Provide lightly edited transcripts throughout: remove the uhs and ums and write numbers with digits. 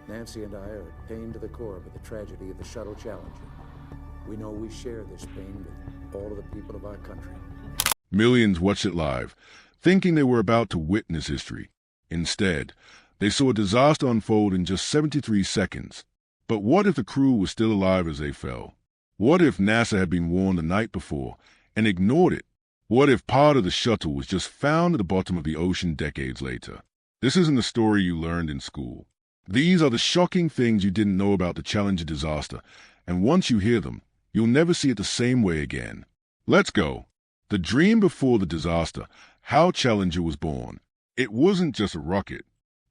Nancy and I are pained to the core by the tragedy of the Shuttle Challenger. We know we share this pain with all of the people of our country. Millions watched it live, thinking they were about to witness history. Instead, they saw a disaster unfold in just 73 seconds. But what if the crew was still alive as they fell? What if NASA had been warned the night before and ignored it? What if part of the shuttle was just found at the bottom of the ocean decades later? This isn't the story you learned in school. These are the shocking things you didn't know about the Challenger disaster, and once you hear them, you'll never see it the same way again. Let's go. The dream before the disaster, how Challenger was born. It wasn't just a rocket.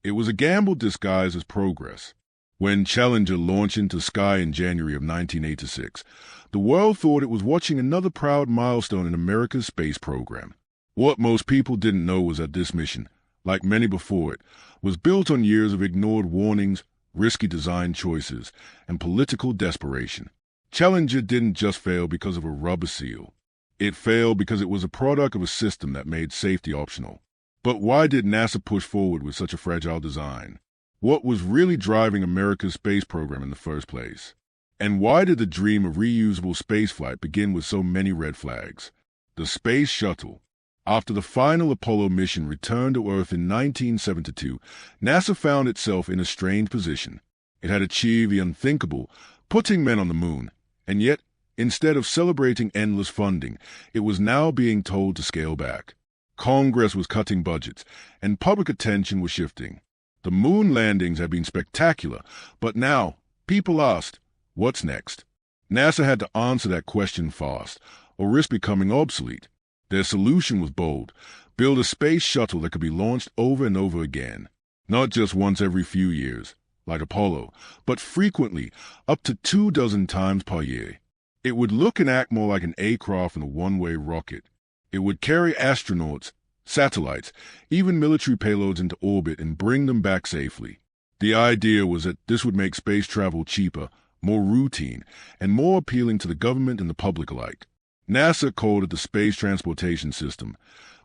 It was a gamble disguised as progress. When Challenger launched into the sky in January of 1986, the world thought it was watching another proud milestone in America's space program. What most people didn't know was that this mission, like many before it, was built on years of ignored warnings, risky design choices, and political desperation. Challenger didn't just fail because of a rubber seal. It failed because it was a product of a system that made safety optional. But why did NASA push forward with such a fragile design? What was really driving America's space program in the first place? And why did the dream of reusable spaceflight begin with so many red flags? The Space Shuttle. After the final Apollo mission returned to Earth in 1972, NASA found itself in a strange position. It had achieved the unthinkable, putting men on the moon, and yet, instead of celebrating endless funding, it was now being told to scale back. Congress was cutting budgets, and public attention was shifting. The moon landings had been spectacular, but now, people asked, what's next? NASA had to answer that question fast, or risk becoming obsolete. Their solution was bold: build a space shuttle that could be launched over and over again. Not just once every few years, like Apollo, but frequently, up to 24 times per year. It would look and act more like an aircraft than a one-way rocket. It would carry astronauts, satellites, even military payloads into orbit and bring them back safely. The idea was that this would make space travel cheaper, more routine, and more appealing to the government and the public alike. NASA called it the Space Transportation System,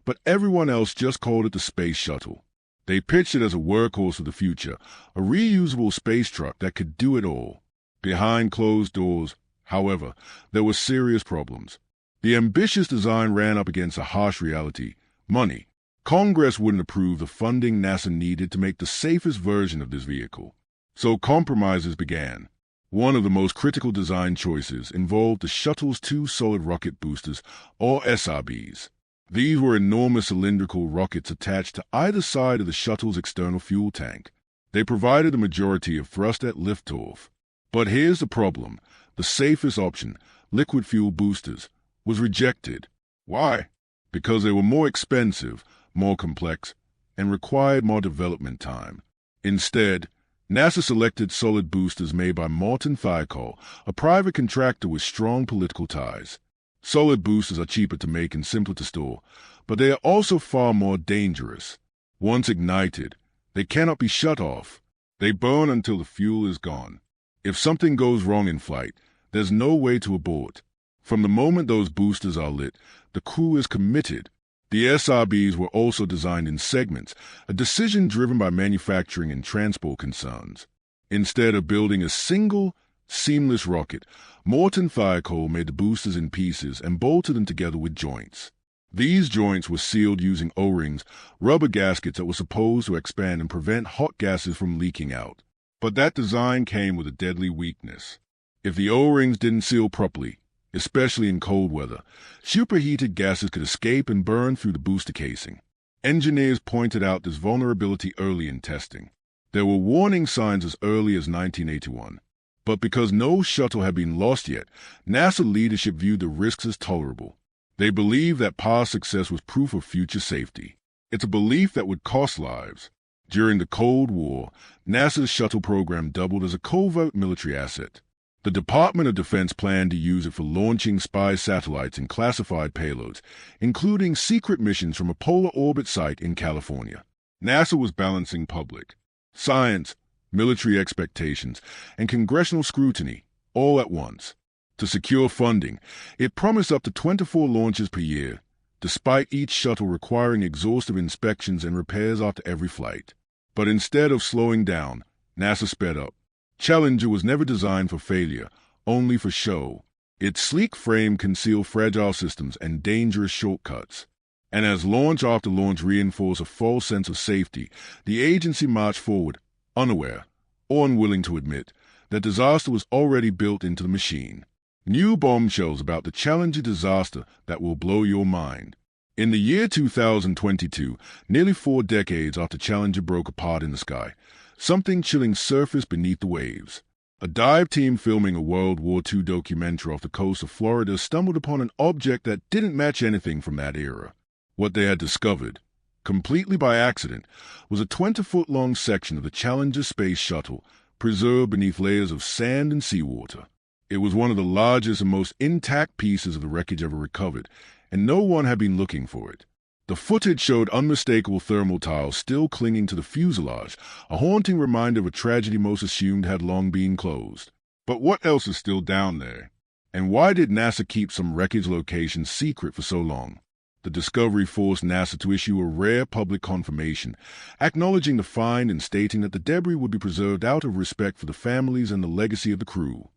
but everyone else just called it the Space Shuttle. They pitched it as a workhorse of the future, a reusable space truck that could do it all. Behind closed doors, however, there were serious problems. The ambitious design ran up against a harsh reality: money. Congress wouldn't approve the funding NASA needed to make the safest version of this vehicle. So compromises began. One of the most critical design choices involved the shuttle's two solid rocket boosters, or SRBs. These were enormous cylindrical rockets attached to either side of the shuttle's external fuel tank. They provided the majority of thrust at liftoff. But here's the problem: the safest option, liquid fuel boosters, was rejected. Why? Because they were more expensive, more complex, and required more development time. Instead, NASA selected solid boosters made by Martin Thiokol, a private contractor with strong political ties. Solid boosters are cheaper to make and simpler to store, but they are also far more dangerous. Once ignited, they cannot be shut off. They burn until the fuel is gone. If something goes wrong in flight, there's no way to abort. From the moment those boosters are lit, the crew is committed. The SRBs were also designed in segments, a decision driven by manufacturing and transport concerns. Instead of building a single, seamless rocket, Martin Thiokol made the boosters in pieces and bolted them together with joints. These joints were sealed using O-rings, rubber gaskets that were supposed to expand and prevent hot gases from leaking out. But that design came with a deadly weakness. If the O-rings didn't seal properly, especially in cold weather, superheated gases could escape and burn through the booster casing. Engineers pointed out this vulnerability early in testing. There were warning signs as early as 1981. But because no shuttle had been lost yet, NASA leadership viewed the risks as tolerable. They believed that past success was proof of future safety. It's a belief that would cost lives. During the Cold War, NASA's shuttle program doubled as a covert military asset. The Department of Defense planned to use it for launching spy satellites and classified payloads, including secret missions from a polar orbit site in California. NASA was balancing public, science, military expectations, and congressional scrutiny all at once. To secure funding, it promised up to 24 launches per year, despite each shuttle requiring exhaustive inspections and repairs after every flight. But instead of slowing down, NASA sped up. Challenger was never designed for failure, only for show. Its sleek frame concealed fragile systems and dangerous shortcuts. And as launch after launch reinforced a false sense of safety, the agency marched forward, unaware, or unwilling to admit, that disaster was already built into the machine. New bombshells about the Challenger disaster that will blow your mind. In the year 2022, nearly 4 decades after Challenger broke apart in the sky, something chilling surfaced beneath the waves. A dive team filming a World War II documentary off the coast of Florida stumbled upon an object that didn't match anything from that era. What they had discovered, completely by accident, was a 20-foot-long section of the Challenger space shuttle, preserved beneath layers of sand and seawater. It was one of the largest and most intact pieces of the wreckage ever recovered, and no one had been looking for it. The footage showed unmistakable thermal tiles still clinging to the fuselage, a haunting reminder of a tragedy most assumed had long been closed. But what else is still down there? And why did NASA keep some wreckage locations secret for so long? The discovery forced NASA to issue a rare public confirmation, acknowledging the find and stating that the debris would be preserved out of respect for the families and the legacy of the crew.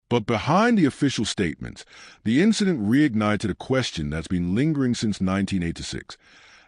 But behind the official statements, the incident reignited a question that's been lingering since 1986.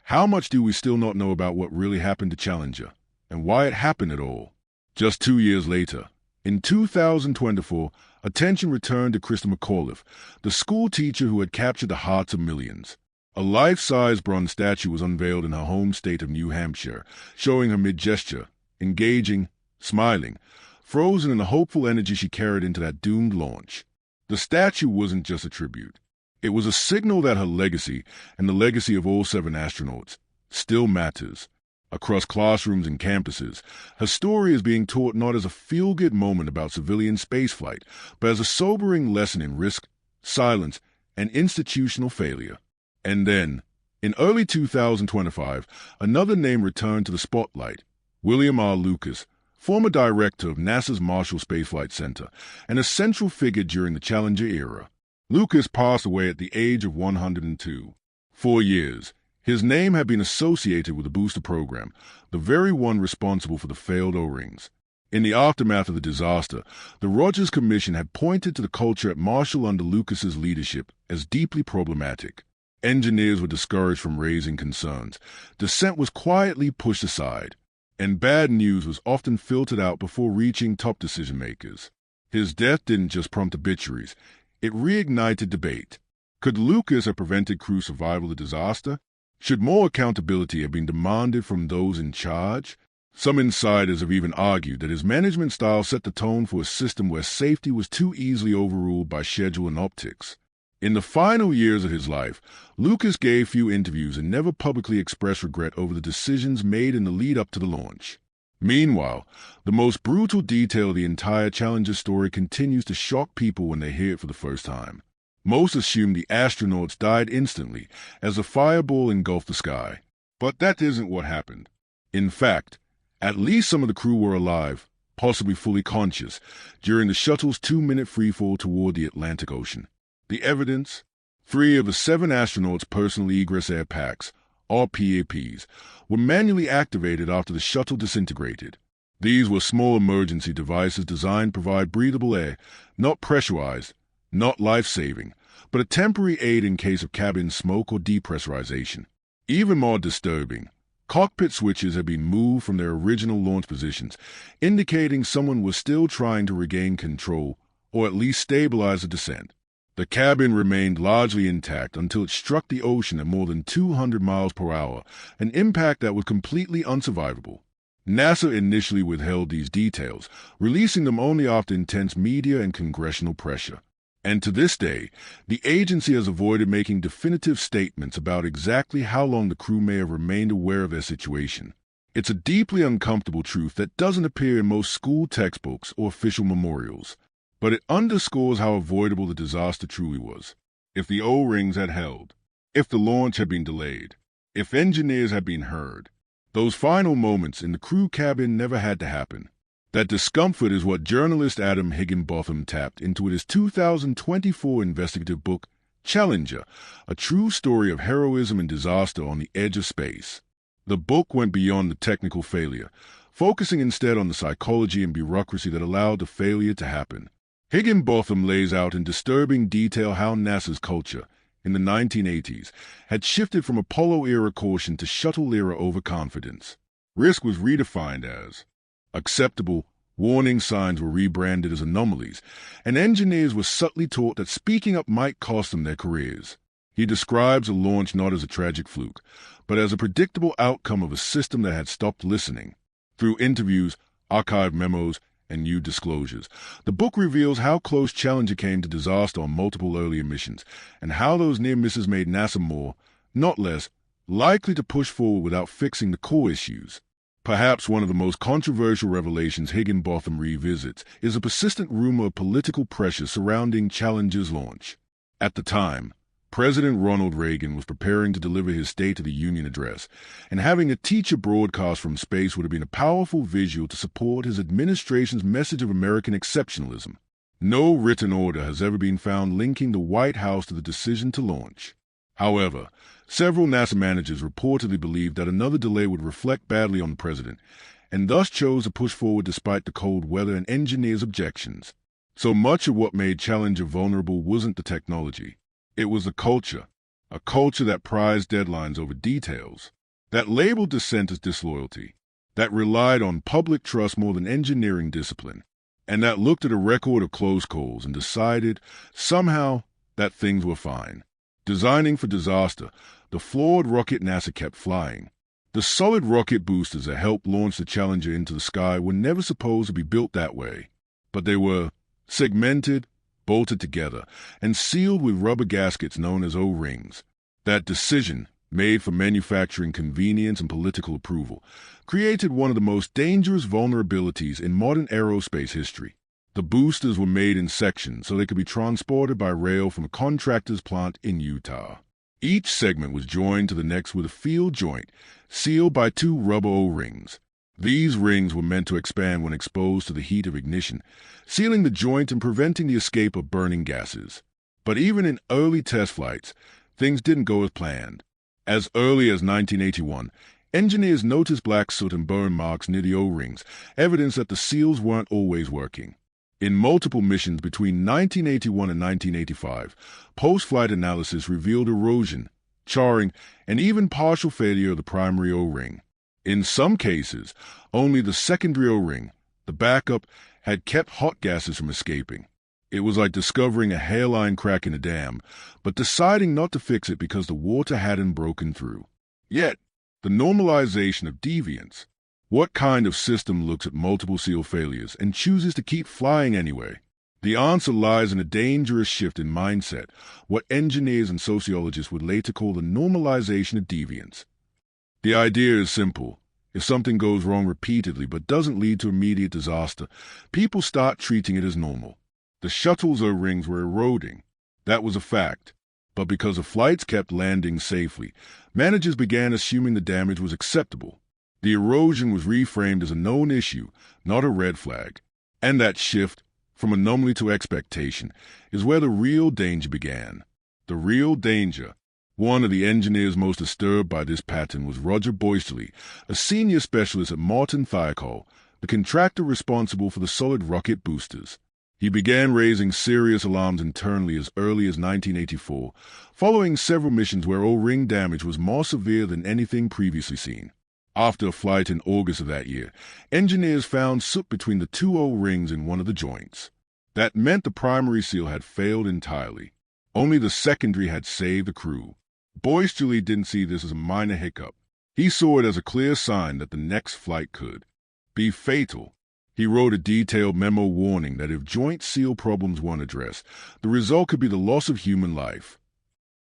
How much do we still not know about what really happened to Challenger, and why it happened at all? Just 2 years later, in 2024, attention returned to Krista McAuliffe, the school teacher who had captured the hearts of millions. A life-size bronze statue was unveiled in her home state of New Hampshire, showing her mid-gesture, engaging, smiling, frozen in the hopeful energy she carried into that doomed launch. The statue wasn't just a tribute. It was a signal that her legacy, and the legacy of all 7 astronauts, still matters. Across classrooms and campuses, her story is being taught not as a feel-good moment about civilian spaceflight, but as a sobering lesson in risk, silence, and institutional failure. And then, in early 2025, another name returned to the spotlight, William R. Lucas, former director of NASA's Marshall Space Flight Center, and a central figure during the Challenger era. Lucas passed away at the age of 102. 4 years, his name had been associated with the booster program, the very one responsible for the failed O-rings. In the aftermath of the disaster, the Rogers Commission had pointed to the culture at Marshall under Lucas's leadership as deeply problematic. Engineers were discouraged from raising concerns. Dissent was quietly pushed aside, and bad news was often filtered out before reaching top decision-makers. His death didn't just prompt obituaries, it reignited debate. Could Lucas have prevented crew survival of the disaster? Should more accountability have been demanded from those in charge? Some insiders have even argued that his management style set the tone for a system where safety was too easily overruled by schedule and optics. In the final years of his life, Lucas gave few interviews and never publicly expressed regret over the decisions made in the lead-up to the launch. Meanwhile, the most brutal detail of the entire Challenger story continues to shock people when they hear it for the first time. Most assume the astronauts died instantly as the fireball engulfed the sky. But that isn't what happened. In fact, at least some of the crew were alive, possibly fully conscious, during the shuttle's 2-minute freefall toward the Atlantic Ocean. The evidence? 3 of the 7 astronauts' personal egress air packs, or PAPs, were manually activated after the shuttle disintegrated. These were small emergency devices designed to provide breathable air, not pressurized, not life-saving, but a temporary aid in case of cabin smoke or depressurization. Even more disturbing, cockpit switches had been moved from their original launch positions, indicating someone was still trying to regain control or at least stabilize the descent. The cabin remained largely intact until it struck the ocean at more than 200 miles per hour, an impact that was completely unsurvivable. NASA initially withheld these details, releasing them only after intense media and congressional pressure. And to this day, the agency has avoided making definitive statements about exactly how long the crew may have remained aware of their situation. It's a deeply uncomfortable truth that doesn't appear in most school textbooks or official memorials. But it underscores how avoidable the disaster truly was. If the O-rings had held, if the launch had been delayed, if engineers had been heard, those final moments in the crew cabin never had to happen. That discomfort is what journalist Adam Higginbotham tapped into in his 2024 investigative book, Challenger, a true story of heroism and disaster on the edge of space. The book went beyond the technical failure, focusing instead on the psychology and bureaucracy that allowed the failure to happen. Higginbotham lays out in disturbing detail how NASA's culture, in the 1980s, had shifted from Apollo-era caution to shuttle-era overconfidence. Risk was redefined as acceptable, warning signs were rebranded as anomalies, and engineers were subtly taught that speaking up might cost them their careers. He describes a launch not as a tragic fluke, but as a predictable outcome of a system that had stopped listening. Through interviews, archived memos, and new disclosures, the book reveals how close Challenger came to disaster on multiple earlier missions, and how those near misses made NASA more, not less, likely to push forward without fixing the core issues. Perhaps one of the most controversial revelations Higginbotham revisits is a persistent rumor of political pressure surrounding Challenger's launch. At the time, President Ronald Reagan was preparing to deliver his State of the Union address, and having a teacher broadcast from space would have been a powerful visual to support his administration's message of American exceptionalism. No written order has ever been found linking the White House to the decision to launch. However, several NASA managers reportedly believed that another delay would reflect badly on the president, and thus chose to push forward despite the cold weather and engineers' objections. So much of what made Challenger vulnerable wasn't the technology. It was a culture that prized deadlines over details, that labeled dissent as disloyalty, that relied on public trust more than engineering discipline, and that looked at a record of close calls and decided, somehow, that things were fine. Designing for disaster, the flawed rocket NASA kept flying. The solid rocket boosters that helped launch the Challenger into the sky were never supposed to be built that way, but they were segmented, bolted together, and sealed with rubber gaskets known as O-rings. That decision, made for manufacturing convenience and political approval, created one of the most dangerous vulnerabilities in modern aerospace history. The boosters were made in sections so they could be transported by rail from a contractor's plant in Utah. Each segment was joined to the next with a field joint, sealed by 2 rubber O-rings. These rings were meant to expand when exposed to the heat of ignition, sealing the joint and preventing the escape of burning gases. But even in early test flights, things didn't go as planned. As early as 1981, engineers noticed black soot and burn marks near the O-rings, evidence that the seals weren't always working. In multiple missions between 1981 and 1985, post-flight analysis revealed erosion, charring, and even partial failure of the primary O-ring. In some cases, only the secondary O-ring, the backup, had kept hot gases from escaping. It was like discovering a hairline crack in a dam, but deciding not to fix it because the water hadn't broken through. Yet, the normalization of deviance. What kind of system looks at multiple seal failures and chooses to keep flying anyway? The answer lies in a dangerous shift in mindset, what engineers and sociologists would later call the normalization of deviance. The idea is simple. If something goes wrong repeatedly but doesn't lead to immediate disaster, people start treating it as normal. The shuttle's O-rings were eroding. That was a fact. But because the flights kept landing safely, managers began assuming the damage was acceptable. The erosion was reframed as a known issue, not a red flag. And that shift, from anomaly to expectation, is where the real danger began. The real danger. One of the engineers most disturbed by this pattern was Roger Boysterly, a senior specialist at Martin Thiokol, the contractor responsible for the solid rocket boosters. He began raising serious alarms internally as early as 1984, following several missions where O-ring damage was more severe than anything previously seen. After a flight in August of that year, engineers found soot between the 2 O-rings in one of the joints. That meant the primary seal had failed entirely. Only the secondary had saved the crew. Boysterly didn't see this as a minor hiccup. He saw it as a clear sign that the next flight could be fatal. He wrote a detailed memo warning that if joint seal problems weren't addressed, the result could be the loss of human life.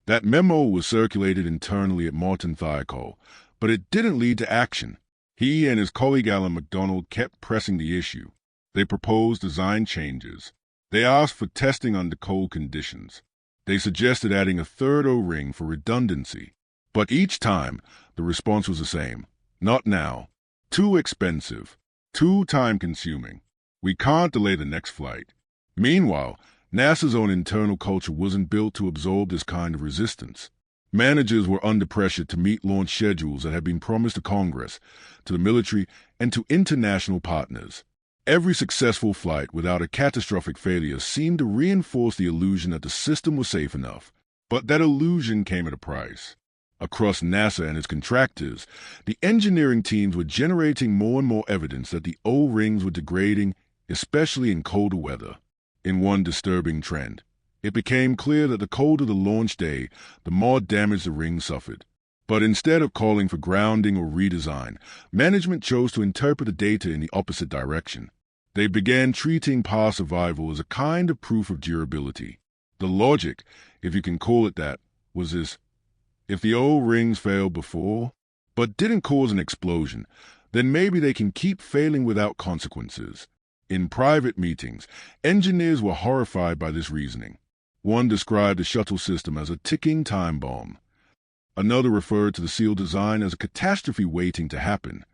That memo was circulated internally at Martin Thiokol, but it didn't lead to action. He and his colleague Alan MacDonald kept pressing the issue. They proposed design changes. They asked for testing under cold conditions. They suggested adding a 3rd O-ring for redundancy. But each time, the response was the same. Not now. Too expensive. Too time-consuming. We can't delay the next flight. Meanwhile, NASA's own internal culture wasn't built to absorb this kind of resistance. Managers were under pressure to meet launch schedules that had been promised to Congress, to the military, and to international partners. Every successful flight without a catastrophic failure seemed to reinforce the illusion that the system was safe enough. But that illusion came at a price. Across NASA and its contractors, the engineering teams were generating more and more evidence that the O-rings were degrading, especially in colder weather. In one disturbing trend, it became clear that the colder the launch day, the more damage the rings suffered. But instead of calling for grounding or redesign, management chose to interpret the data in the opposite direction. They began treating past survival as a kind of proof of durability. The logic, if you can call it that, was this: if the O-rings failed before, but didn't cause an explosion, then maybe they can keep failing without consequences. In private meetings, engineers were horrified by this reasoning. One described the shuttle system as a ticking time bomb. Another referred to the seal design as a catastrophe waiting to happen.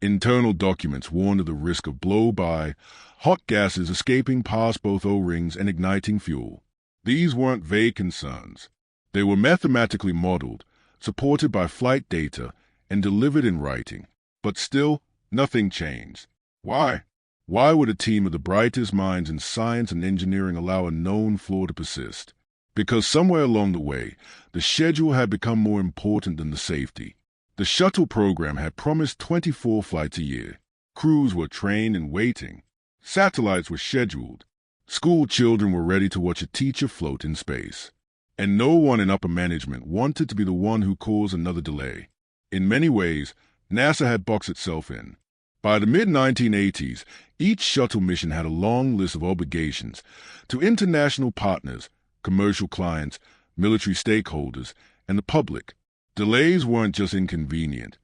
Internal documents warned of the risk of blow-by, hot gases escaping past both O-rings and igniting fuel. These weren't vague concerns. They were mathematically modeled, supported by flight data, and delivered in writing. But still, nothing changed. Why? Why would a team of the brightest minds in science and engineering allow a known flaw to persist? Because somewhere along the way, the schedule had become more important than the safety. The shuttle program had promised 24 flights a year. Crews were trained and waiting. Satellites were scheduled. School children were ready to watch a teacher float in space. And no one in upper management wanted to be the one who caused another delay. In many ways, NASA had boxed itself in. By the mid-1980s, each shuttle mission had a long list of obligations to international partners, commercial clients, military stakeholders, and the public. Delays weren't just inconvenient.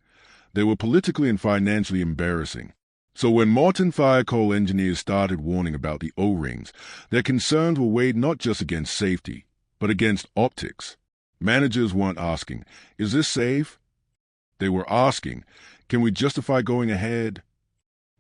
They were politically and financially embarrassing. So when Martin Fire Coal engineers started warning about the O-rings, their concerns were weighed not just against safety, but against optics. Managers weren't asking, "Is this safe?" They were asking, "Can we justify going ahead?"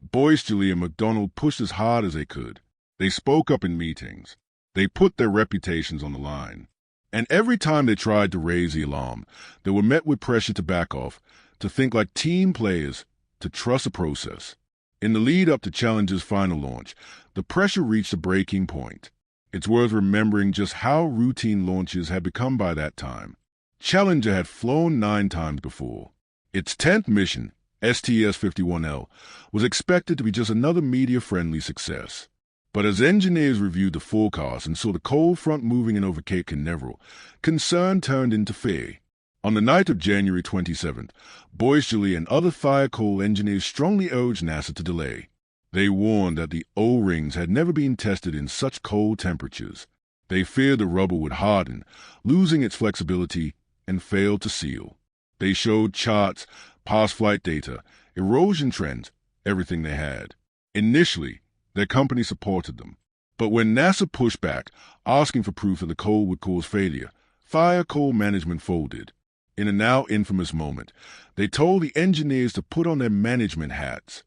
Boisterly and McDonald pushed as hard as they could. They spoke up in meetings. They put their reputations on the line. And every time they tried to raise the alarm, they were met with pressure to back off, to think like team players, to trust the process. In the lead up to Challenger's final launch, the pressure reached a breaking point. It's worth remembering just how routine launches had become by that time. Challenger had flown 9 times before. Its 10th mission, STS-51L, was expected to be just another media-friendly success. But as engineers reviewed the forecast and saw the cold front moving in over Cape Canaveral, concern turned into fear. On the night of January 27th, Boisterly and other Fire Coal engineers strongly urged NASA to delay. They warned that the O-rings had never been tested in such cold temperatures. They feared the rubber would harden, losing its flexibility, and fail to seal. They showed charts, past flight data, erosion trends, everything they had. Initially, their company supported them. But when NASA pushed back, asking for proof that the coal would cause failure, Fire Coal management folded. In a now infamous moment, they told the engineers to put on their management hats.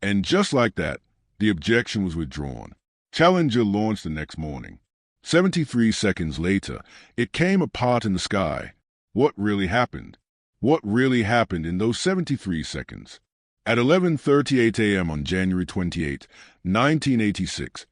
And just like that, the objection was withdrawn. Challenger launched the next morning. 73 seconds later, it came apart in the sky. What really happened? What really happened in those 73 seconds? At 11:38 a.m. on January 28, 1986,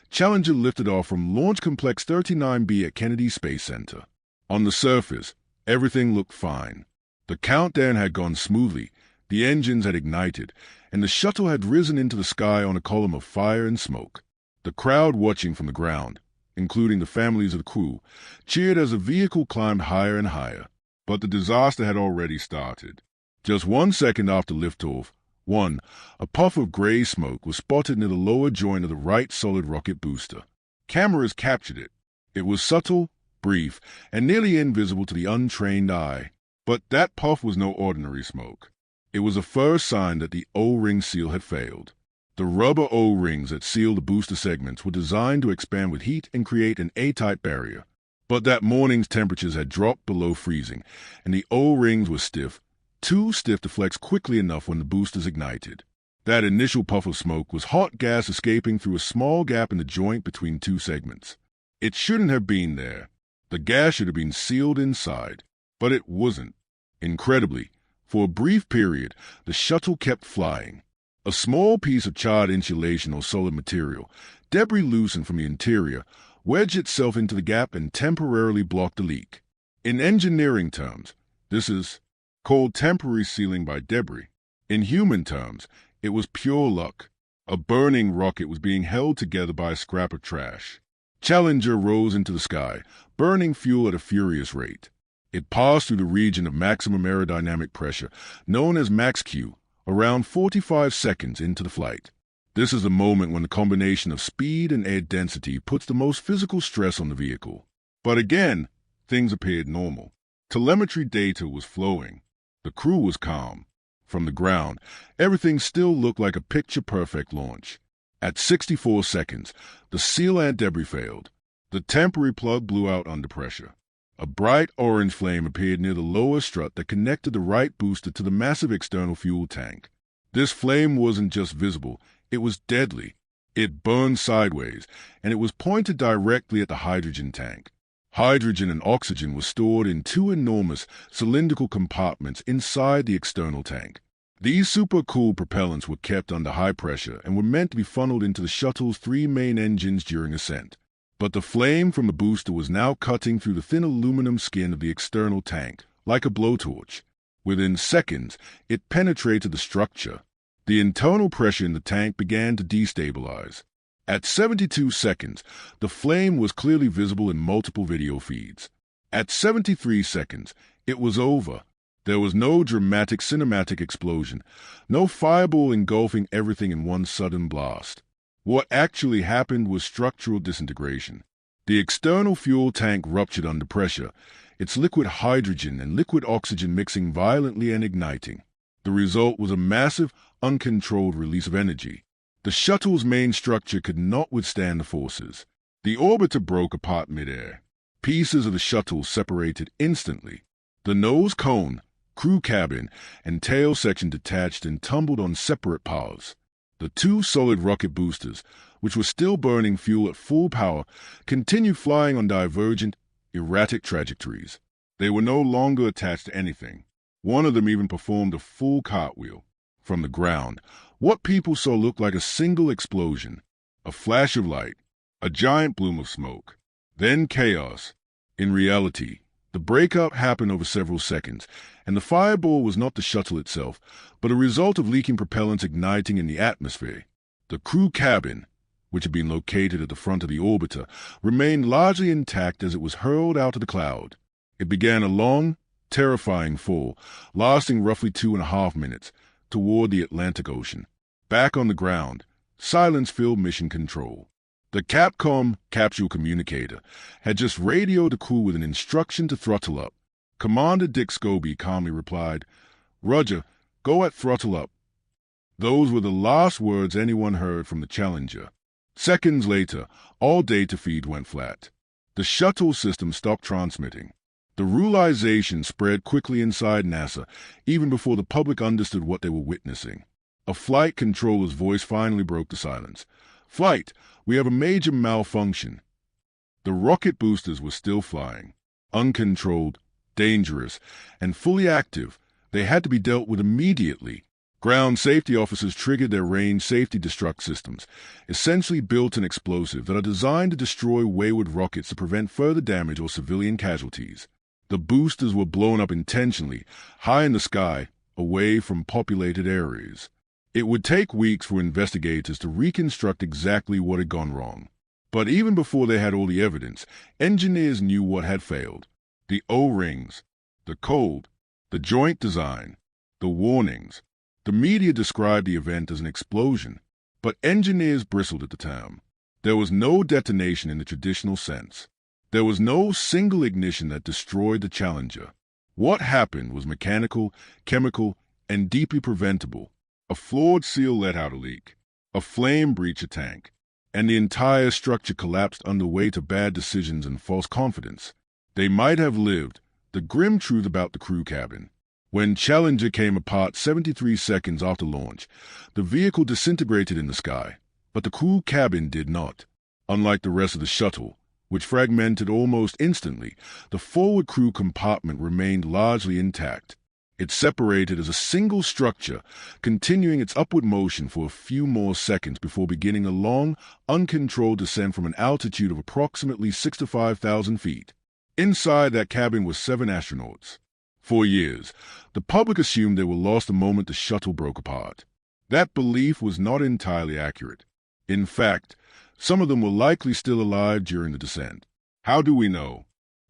Challenger lifted off from Launch Complex 39B at Kennedy Space Center. On the surface, everything looked fine. The countdown had gone smoothly, the engines had ignited, and the shuttle had risen into the sky on a column of fire and smoke. The crowd watching from the ground, including the families of the crew, cheered as the vehicle climbed higher and higher. But the disaster had already started. Just 1 second after liftoff, a puff of gray smoke was spotted near the lower joint of the right solid rocket booster. Cameras captured it. It was subtle, brief, and nearly invisible to the untrained eye. But that puff was no ordinary smoke. It was the first sign that the O-ring seal had failed. The rubber O-rings that sealed the booster segments were designed to expand with heat and create an A-type barrier. But that morning's temperatures had dropped below freezing, and the O-rings were stiff, too stiff to flex quickly enough when the boosters ignited. That initial puff of smoke was hot gas escaping through a small gap in the joint between 2 segments. It shouldn't have been there. The gas should have been sealed inside, but it wasn't. Incredibly, for a brief period, the shuttle kept flying. A small piece of charred insulation or solid material, debris loosened from the interior, wedged itself into the gap and temporarily blocked the leak. In engineering terms, this is called temporary sealing by debris. In human terms, it was pure luck. A burning rocket was being held together by a scrap of trash. Challenger rose into the sky, burning fuel at a furious rate. It passed through the region of maximum aerodynamic pressure, known as max Q, around 45 seconds into the flight. This is the moment when the combination of speed and air density puts the most physical stress on the vehicle. But again, things appeared normal. Telemetry data was flowing. The crew was calm. From the ground, everything still looked like a picture-perfect launch. At 64 seconds, the sealant debris failed. The temporary plug blew out under pressure. A bright orange flame appeared near the lower strut that connected the right booster to the massive external fuel tank. This flame wasn't just visible, it was deadly. It burned sideways, and it was pointed directly at the hydrogen tank. Hydrogen and oxygen were stored in two enormous cylindrical compartments inside the external tank. These supercooled propellants were kept under high pressure and were meant to be funneled into the shuttle's three main engines during ascent. But the flame from the booster was now cutting through the thin aluminum skin of the external tank, like a blowtorch. Within seconds, it penetrated the structure. The internal pressure in the tank began to destabilize. At 72 seconds, the flame was clearly visible in multiple video feeds. At 73 seconds, it was over. There was no dramatic cinematic explosion, no fireball engulfing everything in one sudden blast. What actually happened was structural disintegration. The external fuel tank ruptured under pressure, its liquid hydrogen and liquid oxygen mixing violently and igniting. The result was a massive, uncontrolled release of energy. The shuttle's main structure could not withstand the forces. The orbiter broke apart midair. Pieces of the shuttle separated instantly. The nose cone, crew cabin, and tail section detached and tumbled on separate paths. The two solid rocket boosters, which were still burning fuel at full power, continued flying on divergent, erratic trajectories. They were no longer attached to anything. One of them even performed a full cartwheel. From the ground, what people saw looked like a single explosion, a flash of light, a giant plume of smoke, then chaos. In reality, the breakup happened over several seconds, and the fireball was not the shuttle itself, but a result of leaking propellants igniting in the atmosphere. The crew cabin, which had been located at the front of the orbiter, remained largely intact as it was hurled out of the cloud. It began a long, terrifying fall, lasting roughly 2.5 minutes, toward the Atlantic Ocean. Back on the ground, silence filled mission control. The Capcom capsule communicator had just radioed the crew with an instruction to throttle up. Commander Dick Scobie calmly replied, "Roger, go at throttle up." Those were the last words anyone heard from the Challenger. Seconds later, all data feed went flat. The shuttle system stopped transmitting. The realization spread quickly inside NASA, even before the public understood what they were witnessing. A flight controller's voice finally broke the silence. "Flight, we have a major malfunction." The rocket boosters were still flying. Uncontrolled, dangerous, and fully active, they had to be dealt with immediately. Ground safety officers triggered their range safety destruct systems, essentially built-in explosives that are designed to destroy wayward rockets to prevent further damage or civilian casualties. The boosters were blown up intentionally, high in the sky, away from populated areas. It would take weeks for investigators to reconstruct exactly what had gone wrong. But even before they had all the evidence, engineers knew what had failed. The O-rings, the code, the joint design, the warnings. The media described the event as an explosion, but engineers bristled at the term. There was no detonation in the traditional sense. There was no single ignition that destroyed the Challenger. What happened was mechanical, chemical, and deeply preventable. A flawed seal let out a leak. A flame breached a tank. And the entire structure collapsed under weight of bad decisions and false confidence. They might have lived, the grim truth about the crew cabin. When Challenger came apart 73 seconds after launch, the vehicle disintegrated in the sky, but the crew cabin did not. Unlike the rest of the shuttle, which fragmented almost instantly. The forward crew compartment remained largely intact. It separated as a single structure, continuing its upward motion for a few more seconds before beginning a long, uncontrolled descent from an altitude of approximately 65,000 feet. Inside that cabin were 7 astronauts. For years, the public assumed they were lost the moment the shuttle broke apart. That belief was not entirely accurate. In fact, some of them were likely still alive during the descent. How do we know?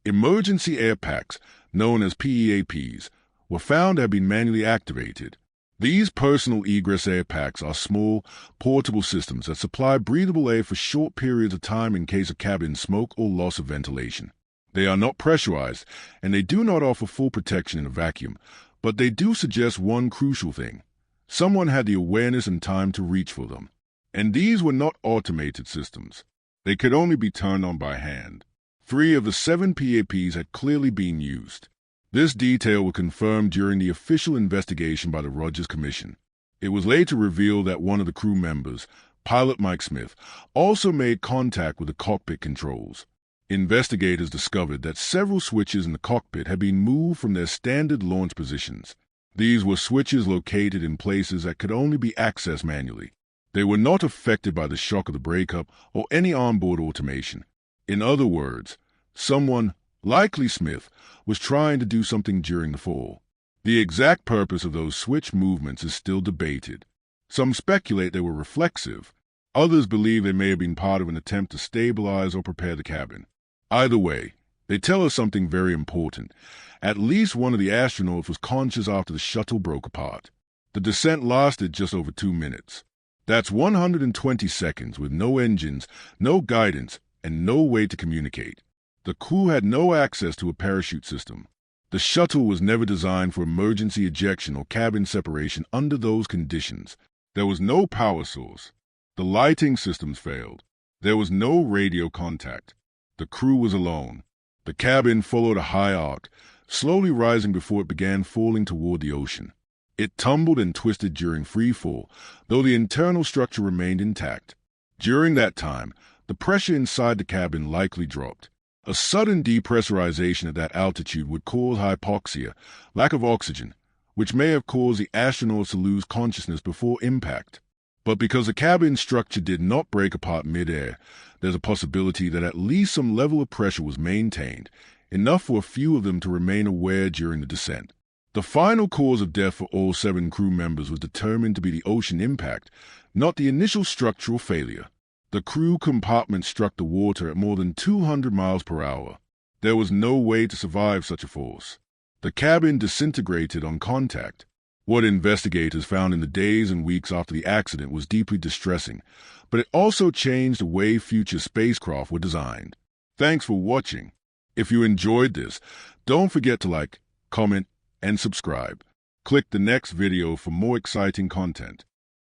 Emergency air packs, known as PEAPs, were found to have been manually activated. These personal egress air packs are small, portable systems that supply breathable air for short periods of time in case of cabin smoke or loss of ventilation. They are not pressurized, and they do not offer full protection in a vacuum, but they do suggest one crucial thing. Someone had the awareness and time to reach for them. And these were not automated systems. They could only be turned on by hand. 3 of the 7 PAPs had clearly been used. This detail was confirmed during the official investigation by the Rogers Commission. It was later revealed that one of the crew members, pilot Mike Smith, also made contact with the cockpit controls. Investigators discovered that several switches in the cockpit had been moved from their standard launch positions. These were switches located in places that could only be accessed manually. They were not affected by the shock of the breakup or any onboard automation. In other words, someone, likely Smith, was trying to do something during the fall. The exact purpose of those switch movements is still debated. Some speculate they were reflexive. Others believe they may have been part of an attempt to stabilize or prepare the cabin. Either way, they tell us something very important. At least one of the astronauts was conscious after the shuttle broke apart. The descent lasted just over 2 minutes. That's 120 seconds with no engines, no guidance, and no way to communicate. The crew had no access to a parachute system. The shuttle was never designed for emergency ejection or cabin separation under those conditions. There was no power source. The lighting systems failed. There was no radio contact. The crew was alone. The cabin followed a high arc, slowly rising before it began falling toward the ocean. It tumbled and twisted during free fall, though the internal structure remained intact. During that time, the pressure inside the cabin likely dropped. A sudden depressurization at that altitude would cause hypoxia, lack of oxygen, which may have caused the astronauts to lose consciousness before impact. But because the cabin structure did not break apart mid-air, there's a possibility that at least some level of pressure was maintained, enough for a few of them to remain aware during the descent. The final cause of death for all 7 crew members was determined to be the ocean impact, not the initial structural failure. The crew compartment struck the water at more than 200 miles per hour. There was no way to survive such a force. The cabin disintegrated on contact. What investigators found in the days and weeks after the accident was deeply distressing, but it also changed the way future spacecraft were designed. Thanks for watching. If you enjoyed this, don't forget to like, comment, and subscribe. Click the next video for more exciting content.